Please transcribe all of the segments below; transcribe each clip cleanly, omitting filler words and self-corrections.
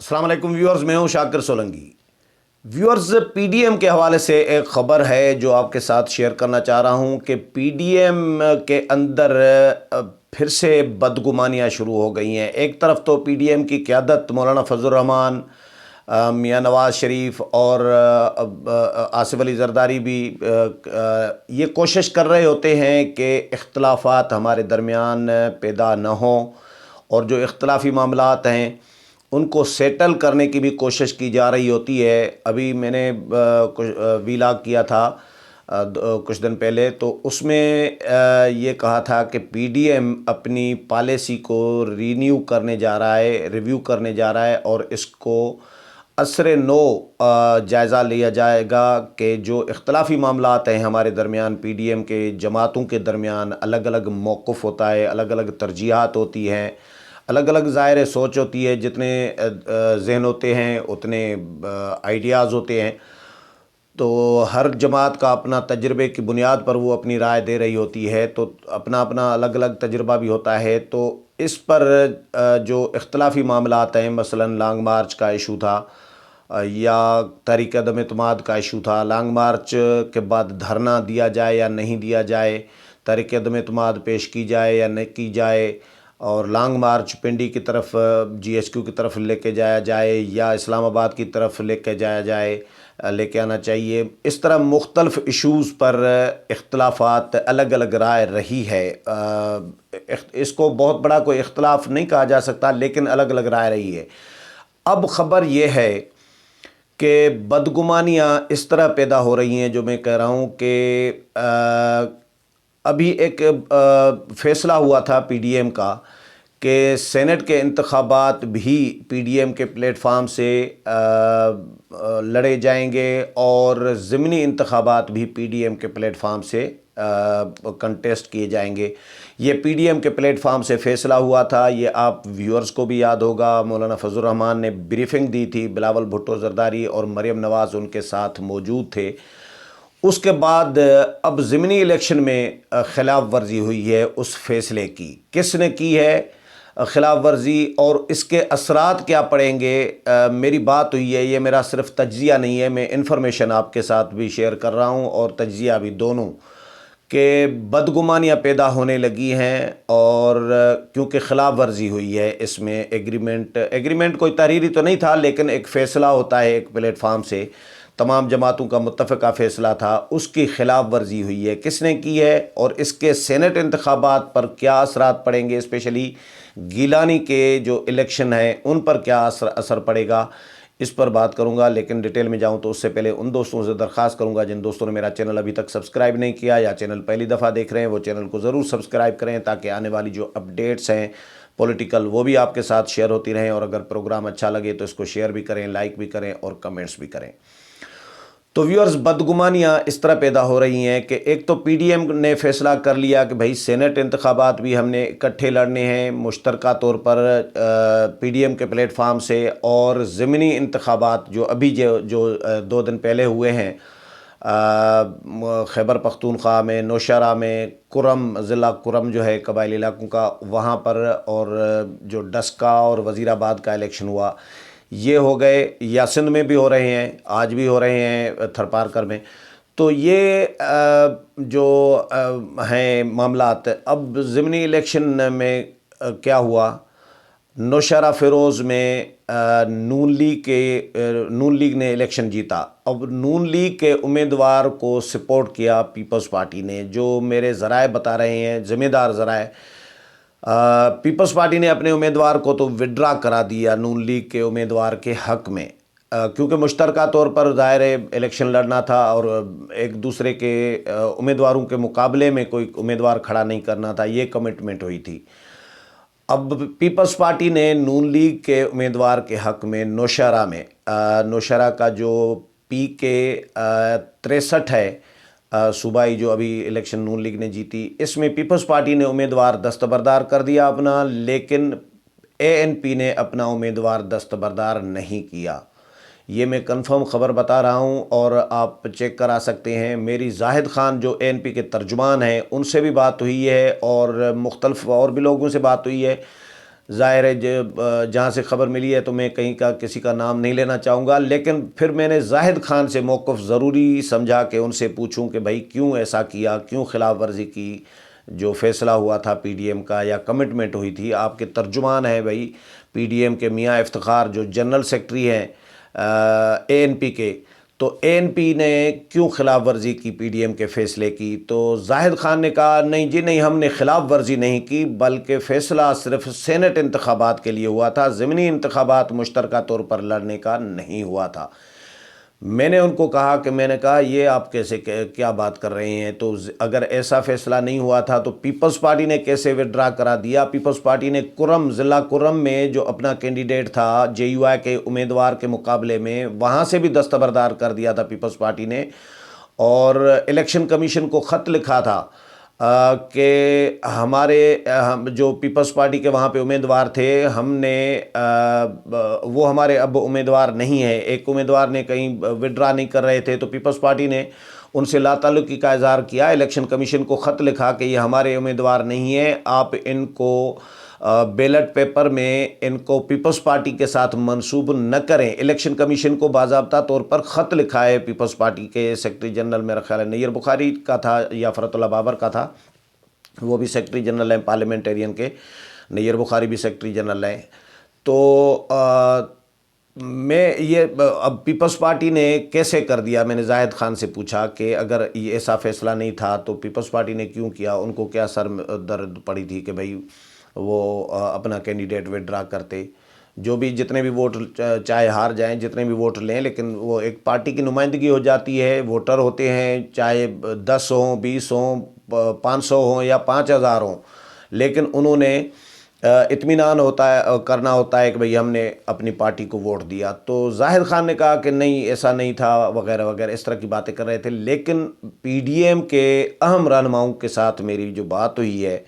السلام علیکم ویورز، میں ہوں Shakir Solangi. Viewers, P D M کے حوالے سے ایک خبر ہے جو آپ کے ساتھ شیئر کرنا چاہ رہا ہوں کہ پی ڈی ایم کے اندر پھر سے بدگمانیاں شروع ہو گئی ہیں۔ ایک طرف تو پی ڈی ایم کی قیادت مولانا فضل الرحمان، میاں نواز شریف اور آصف علی زرداری بھی یہ کوشش کر رہے ہوتے ہیں کہ اختلافات ہمارے درمیان پیدا نہ ہوں، اور جو اختلافی معاملات ہیں ان کو سیٹل کرنے کی بھی کوشش کی جا رہی ہوتی ہے۔ ابھی میں نے ویلاگ کیا تھا کچھ دن پہلے، تو اس میں یہ کہا تھا کہ پی ڈی ایم اپنی پالیسی کو ریویو کرنے جا رہا ہے اور اس کو عصر نو جائزہ لیا جائے گا کہ جو اختلافی معاملات ہیں ہمارے درمیان، پی ڈی ایم کے جماعتوں کے درمیان الگ الگ موقف ہوتا ہے، الگ الگ ترجیحات ہوتی ہیں، الگ الگ ظاہر سوچ ہوتی ہے، جتنے ذہن ہوتے ہیں اتنے آئیڈیاز ہوتے ہیں، تو ہر جماعت کا اپنا تجربے کی بنیاد پر وہ اپنی رائے دے رہی ہوتی ہے، تو اپنا اپنا الگ الگ تجربہ بھی ہوتا ہے۔ تو اس پر جو اختلافی معاملات ہیں، مثلا لانگ مارچ کا ایشو تھا یا تحریک عدم اعتماد کا ایشو تھا، لانگ مارچ کے بعد دھرنا دیا جائے یا نہیں دیا جائے، تحریک عدم اعتماد پیش کی جائے یا نہیں کی جائے، اور لانگ مارچ پنڈی کی طرف جی ایس کیو کی طرف لے کے جایا جائے یا اسلام آباد کی طرف لے کے آنا چاہیے۔ اس طرح مختلف ایشوز پر اختلافات الگ الگ رائے رہی ہے۔ اس کو بہت بڑا کوئی اختلاف نہیں کہا جا سکتا، لیکن الگ الگ رائے رہی ہے۔ اب خبر یہ ہے کہ بدگمانیاں اس طرح پیدا ہو رہی ہیں، جو میں کہہ رہا ہوں کہ ابھی ایک فیصلہ ہوا تھا پی ڈی ایم کا کہ سینٹ کے انتخابات بھی پی ڈی ایم کے پلیٹ فارم سے لڑے جائیں گے اور ضمنی انتخابات بھی پی ڈی ایم کے پلیٹ فارم سے کنٹیسٹ کیے جائیں گے۔ یہ پی ڈی ایم کے پلیٹ فارم سے فیصلہ ہوا تھا، یہ آپ ویورز کو بھی یاد ہوگا۔ مولانا فضل الرحمان نے بریفنگ دی تھی، بلاول بھٹو زرداری اور مریم نواز ان کے ساتھ موجود تھے۔ اس کے بعد اب ضمنی الیکشن میں خلاف ورزی ہوئی ہے اس فیصلے کی۔ کس نے کی ہے خلاف ورزی اور اس کے اثرات کیا پڑیں گے؟ میری بات ہوئی ہے، یہ میرا صرف تجزیہ نہیں ہے، میں انفارمیشن آپ کے ساتھ بھی شیئر کر رہا ہوں اور تجزیہ بھی، دونوں، کہ بدگمانیاں پیدا ہونے لگی ہیں، اور کیونکہ خلاف ورزی ہوئی ہے اس میں۔ ایگریمنٹ کوئی تحریری تو نہیں تھا، لیکن ایک فیصلہ ہوتا ہے ایک پلیٹ فارم سے، تمام جماعتوں کا متفقہ فیصلہ تھا، اس کی خلاف ورزی ہوئی ہے۔ کس نے کی ہے اور اس کے سینٹ انتخابات پر کیا اثرات پڑیں گے، اسپیشلی گیلانی کے جو الیکشن ہیں ان پر کیا اثر پڑے گا، اس پر بات کروں گا۔ لیکن ڈیٹیل میں جاؤں تو اس سے پہلے ان دوستوں سے درخواست کروں گا جن دوستوں نے میرا چینل ابھی تک سبسکرائب نہیں کیا یا چینل پہلی دفعہ دیکھ رہے ہیں، وہ چینل کو ضرور سبسکرائب کریں تاکہ آنے والی جو اپڈیٹس ہیں پولیٹیکل وہ بھی آپ کے ساتھ شیئر ہوتی رہیں، اور اگر پروگرام اچھا لگے تو اس کو شیئر بھی کریں، لائک بھی کریں اور کمنٹس بھی کریں۔ تو ویورز، بدگمانیاں اس طرح پیدا ہو رہی ہیں کہ ایک تو پی ڈی ایم نے فیصلہ کر لیا کہ بھائی سینٹ انتخابات بھی ہم نے اکٹھے لڑنے ہیں مشترکہ طور پر پی ڈی ایم کے پلیٹ فارم سے، اور ضمنی انتخابات جو ابھی جو 2 دن پہلے ہوئے ہیں خیبر پختونخوا میں، نوشہرہ میں، کرم ضلع کرم جو ہے قبائلی علاقوں کا، وہاں پر، اور جو ڈسکا اور وزیر آباد کا الیکشن ہوا، یہ ہو گئے، یا سندھ میں بھی ہو رہے ہیں، آج بھی ہو رہے ہیں تھرپارکر میں۔ تو یہ جو ہیں معاملات، اب ضمنی الیکشن میں کیا ہوا، نوشہرہ فیروز میں نون لیگ نے الیکشن جیتا۔ اب نون لیگ کے امیدوار کو سپورٹ کیا پیپلز پارٹی نے، جو میرے ذرائع بتا رہے ہیں، ذمہ دار ذرائع، پیپلز پارٹی نے اپنے امیدوار کو تو وڈرا کرا دیا نون لیگ کے امیدوار کے حق میں، کیونکہ مشترکہ طور پر ظاہر الیکشن لڑنا تھا اور ایک دوسرے کے امیدواروں کے مقابلے میں کوئی امیدوار کھڑا نہیں کرنا تھا، یہ کمٹمنٹ ہوئی تھی۔ اب پیپلز پارٹی نے نون لیگ کے امیدوار کے حق میں نوشہرہ کا جو پی کے 63 ہے صوبائی جو ابھی الیکشن نون لیگ نے جیتی، اس میں پیپلز پارٹی نے امیدوار دستبردار کر دیا اپنا، لیکن اے این پی نے اپنا امیدوار دستبردار نہیں کیا۔ یہ میں کنفرم خبر بتا رہا ہوں اور آپ چیک کرا سکتے ہیں۔ میری زاہد خان جو اے این پی کے ترجمان ہیں ان سے بھی بات ہوئی ہے اور مختلف اور بھی لوگوں سے بات ہوئی ہے، ظاہر ہے جہاں سے خبر ملی ہے تو میں کہیں کا کسی کا نام نہیں لینا چاہوں گا، لیکن پھر میں نے زاہد خان سے موقف ضروری سمجھا کہ ان سے پوچھوں کہ بھائی کیوں ایسا کیا، کیوں خلاف ورزی کی، جو فیصلہ ہوا تھا پی ڈی ایم کا یا کمٹمنٹ ہوئی تھی۔ آپ کے ترجمان ہیں بھائی پی ڈی ایم کے میاں افتخار جو جنرل سیکٹری ہیں اے این پی کے، تو اے این پی نے کیوں خلاف ورزی کی پی ڈی ایم کے فیصلے کی؟ تو زاہد خان نے کہا نہیں جی نہیں، ہم نے خلاف ورزی نہیں کی، بلکہ فیصلہ صرف سینٹ انتخابات کے لیے ہوا تھا، ضمنی انتخابات مشترکہ طور پر لڑنے کا نہیں ہوا تھا۔ میں نے ان کو کہا کہ میں نے کہا یہ آپ کیسے کیا بات کر رہے ہیں؟ تو اگر ایسا فیصلہ نہیں ہوا تھا تو پیپلز پارٹی نے کیسے وڈرا کرا دیا؟ پیپلز پارٹی نے کرم، ضلع کرم میں جو اپنا کینڈیڈیٹ تھا جے یو آئی کے امیدوار کے مقابلے میں، وہاں سے بھی دستبردار کر دیا تھا پیپلز پارٹی نے، اور الیکشن کمیشن کو خط لکھا تھا کہ ہمارے جو پیپلز پارٹی کے وہاں پہ امیدوار تھے، ہم نے وہ ہمارے اب امیدوار نہیں ہے۔ ایک امیدوار نے کہیں وڈرا نہیں کر رہے تھے تو پیپلز پارٹی نے ان سے لا تعلقی کا اظہار کیا، الیکشن کمیشن کو خط لکھا کہ یہ ہمارے امیدوار نہیں ہیں، آپ ان کو بیلٹ پیپر میں ان کو پیپلز پارٹی کے ساتھ منسوب نہ کریں۔ الیکشن کمیشن کو باضابطہ طور پر خط لکھا ہے پیپلز پارٹی کے سیکرٹری جنرل، میرا خیال ہے نیر بخاری کا تھا یا فرت اللہ بابر کا تھا، وہ بھی سیکرٹری جنرل ہیں پارلیمنٹیرین کے، نیر بخاری بھی سیکرٹری جنرل ہیں۔ تو میں یہ اب پیپلز پارٹی نے کیسے کر دیا؟ میں نے زاہد خان سے پوچھا کہ اگر یہ ایسا فیصلہ نہیں تھا تو پیپلز پارٹی نے کیوں کیا؟ ان کو کیا سر درد پڑی تھی کہ بھئی وہ اپنا کینڈیڈیٹ وڈرا کرتے؟ جو بھی جتنے بھی ووٹ چاہے ہار جائیں، جتنے بھی ووٹ لیں، لیکن وہ ایک پارٹی کی نمائندگی ہو جاتی ہے، ووٹر ہوتے ہیں، چاہے 10 ہوں، 20 ہوں، 500 ہوں یا 5000 ہوں، لیکن انہوں نے اطمینان ہوتا ہے کرنا ہوتا ہے کہ بھئی ہم نے اپنی پارٹی کو ووٹ دیا۔ تو زاہد خان نے کہا کہ نہیں ایسا نہیں تھا وغیرہ وغیرہ، اس طرح کی باتیں کر رہے تھے، لیکن پی ڈی ایم کے اہم رہنماؤں کے ساتھ میری جو بات ہوئی ہے،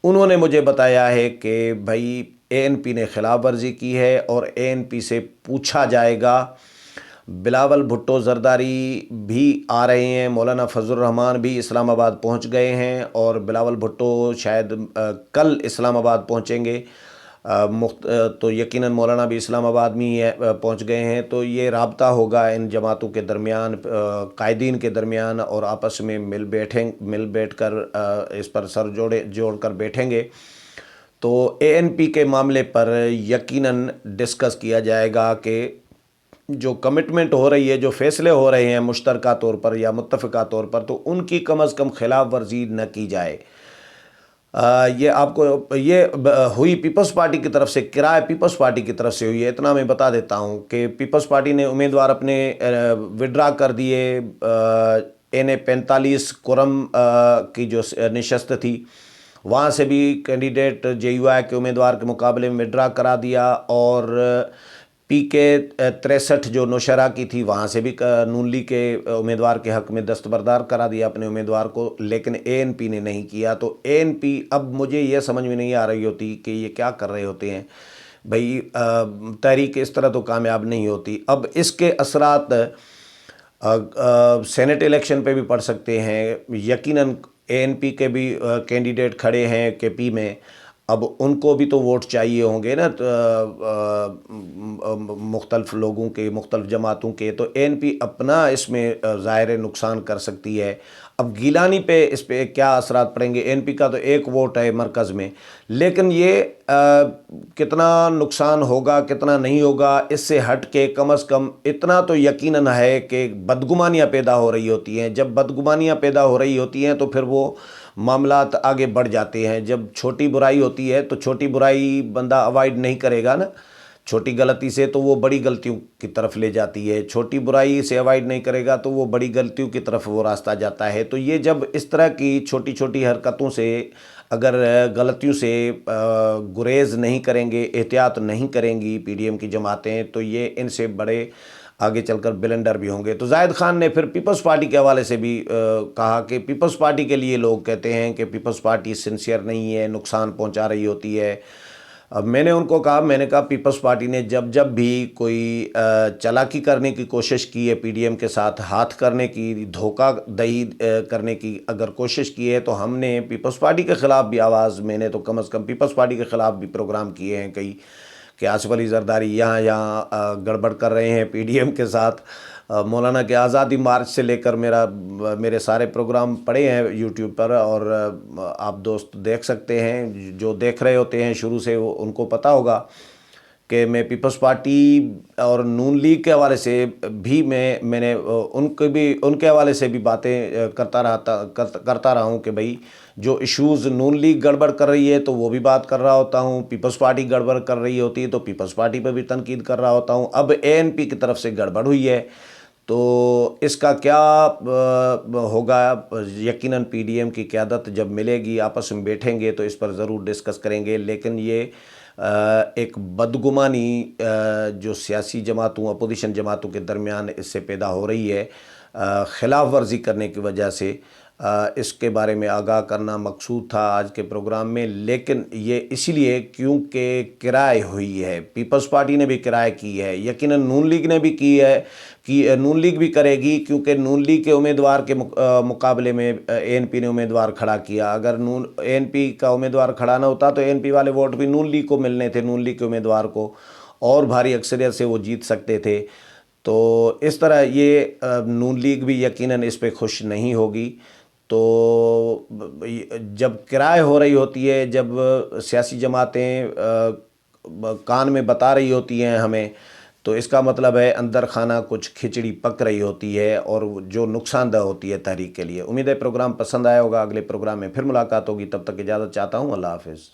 انہوں نے مجھے بتایا ہے کہ بھائی اے این پی نے خلاف ورزی کی ہے اور اے این پی سے پوچھا جائے گا۔ بلاول بھٹو زرداری بھی آ رہے ہیں، مولانا فضل الرحمان بھی اسلام آباد پہنچ گئے ہیں، اور بلاول بھٹو شاید کل اسلام آباد پہنچیں گے، تو یقیناً مولانا بھی اسلام آباد میں ہی پہنچ گئے ہیں۔ تو یہ رابطہ ہوگا ان جماعتوں کے درمیان، قائدین کے درمیان، اور آپس میں مل بیٹھ کر اس پر سر جوڑ کر بیٹھیں گے۔ تو اے این پی کے معاملے پر یقیناً ڈسکس کیا جائے گا کہ جو کمٹمنٹ ہو رہی ہے، جو فیصلے ہو رہے ہیں مشترکہ طور پر یا متفقہ طور پر، تو ان کی کم از کم خلاف ورزی نہ کی جائے۔ یہ آپ کو یہ ہوئی پیپلز پارٹی کی طرف سے، کرائے پیپلز پارٹی کی طرف سے ہوئی ہے۔ اتنا میں بتا دیتا ہوں کہ پیپلز پارٹی نے امیدوار اپنے وڈرا کر دیے، این اے 45 کرم کی جو نشست تھی وہاں سے بھی کینڈیڈیٹ جے یو آئی کے امیدوار کے مقابلے میں وڈرا کرا دیا، اور پی کے 63 جو نوشہرہ کی تھی وہاں سے بھی نون لیگ کے امیدوار کے حق میں دستبردار کرا دیا اپنے امیدوار کو، لیکن اے این پی نے نہیں کیا۔ تو اے این پی، اب مجھے یہ سمجھ میں نہیں آ رہی ہوتی کہ یہ کیا کر رہے ہوتے ہیں بھئی، تحریک اس طرح تو کامیاب نہیں ہوتی۔ اب اس کے اثرات سینٹ الیکشن پہ بھی پڑ سکتے ہیں۔ یقیناً اے این پی کے بھی کینڈیڈیٹ کھڑے ہیں کے پی میں، اب ان کو بھی تو ووٹ چاہیے ہوں گے نا مختلف لوگوں کے، مختلف جماعتوں کے، تو اے این پی اپنا اس میں ظاہر نقصان کر سکتی ہے۔ اب گیلانی پہ اس پہ کیا اثرات پڑیں گے؟ اے این پی کا تو ایک ووٹ ہے مرکز میں، لیکن یہ کتنا نقصان ہوگا کتنا نہیں ہوگا، اس سے ہٹ کے کم از کم اتنا تو یقیناً ہے کہ بدگمانیاں پیدا ہو رہی ہوتی ہیں۔ جب بدگمانیاں پیدا ہو رہی ہوتی ہیں تو پھر وہ معاملات آگے بڑھ جاتے ہیں۔ جب چھوٹی برائی ہوتی ہے تو چھوٹی برائی بندہ اوائڈ نہیں کرے گا نا، چھوٹی غلطی سے تو وہ بڑی غلطیوں کی طرف لے جاتی ہے، چھوٹی برائی سے اوائڈ نہیں کرے گا تو وہ بڑی غلطیوں کی طرف وہ راستہ جاتا ہے۔ تو یہ جب اس طرح کی چھوٹی چھوٹی حرکتوں سے، اگر غلطیوں سے گریز نہیں کریں گے، احتیاط نہیں کریں گی پی ڈی ایم کی جماعتیں، تو یہ ان سے بڑے آگے چل کر بلنڈر بھی ہوں گے۔ تو زاہد خان نے پھر پیپلز پارٹی کے حوالے سے بھی کہا کہ پیپلز پارٹی کے لیے لوگ کہتے ہیں کہ پیپلز پارٹی سنسیئر نہیں ہے، نقصان پہنچا رہی ہوتی ہے، اب میں نے ان کو کہا، میں نے کہا پیپلز پارٹی نے جب بھی کوئی چالاکی کرنے کی کوشش کی ہے پی ڈی ایم کے ساتھ، ہاتھ کرنے کی، دھوکہ دہی کرنے کی اگر کوشش کی ہے، تو ہم نے پیپلز پارٹی کے خلاف بھی آواز، میں نے تو کم از کم پیپلز پارٹی کے خلاف بھی پروگرام کیے ہیں کئی، کہ آصف علی زرداری یہاں گڑبڑ کر رہے ہیں پی ڈی ایم کے ساتھ۔ مولانا کے آزادی مارچ سے لے کر میرے سارے پروگرام پڑے ہیں یوٹیوب پر، اور آپ دوست دیکھ سکتے ہیں، جو دیکھ رہے ہوتے ہیں شروع سے ان کو پتہ ہوگا کہ میں پیپلز پارٹی اور نون لیگ کے حوالے سے بھی میں نے ان کے حوالے سے بھی باتیں کرتا رہا ہوں کہ بھئی جو ایشوز نون لیگ گڑبڑ کر رہی ہے تو وہ بھی بات کر رہا ہوتا ہوں، پیپلز پارٹی گڑبڑ کر رہی ہوتی ہے تو پیپلز پارٹی پہ بھی تنقید کر رہا ہوتا ہوں۔ اب اے این پی کی طرف سے گڑبڑ ہوئی ہے تو اس کا کیا ہوگا، یقیناً پی ڈی ایم کی قیادت جب ملے گی، آپس میں بیٹھیں گے تو اس پر ضرور ڈسکس کریں گے، لیکن یہ ایک بدگمانی جو سیاسی جماعتوں، اپوزیشن جماعتوں کے درمیان اس سے پیدا ہو رہی ہے خلاف ورزی کرنے کی وجہ سے، اس کے بارے میں آگاہ کرنا مقصود تھا آج کے پروگرام میں۔ لیکن یہ اس لیے کیونکہ کرائے ہوئی ہے، پیپلز پارٹی نے بھی کرائے کی ہے، یقیناً نون لیگ نے بھی کی ہے، کہ نون لیگ بھی کرے گی، کیونکہ نون لیگ کے امیدوار کے مقابلے میں اے این پی نے امیدوار کھڑا کیا۔ اگر اے این پی کا امیدوار کھڑا نہ ہوتا تو اے این پی والے ووٹ بھی نون لیگ کو ملنے تھے، نون لیگ کے امیدوار کو، اور بھاری اکثریت سے وہ جیت سکتے تھے۔ تو اس طرح یہ نون لیگ بھی یقیناً اس پہ خوش نہیں ہوگی۔ تو جب کرائے ہو رہی ہوتی ہے، جب سیاسی جماعتیں کان میں بتا رہی ہوتی ہیں ہمیں، تو اس کا مطلب ہے اندر خانہ کچھ کھچڑی پک رہی ہوتی ہے، اور جو نقصان دہ ہوتی ہے تحریک کے لیے۔ امید ہے پروگرام پسند آیا ہوگا، اگلے پروگرام میں پھر ملاقات ہوگی، تب تک اجازت چاہتا ہوں، اللہ حافظ۔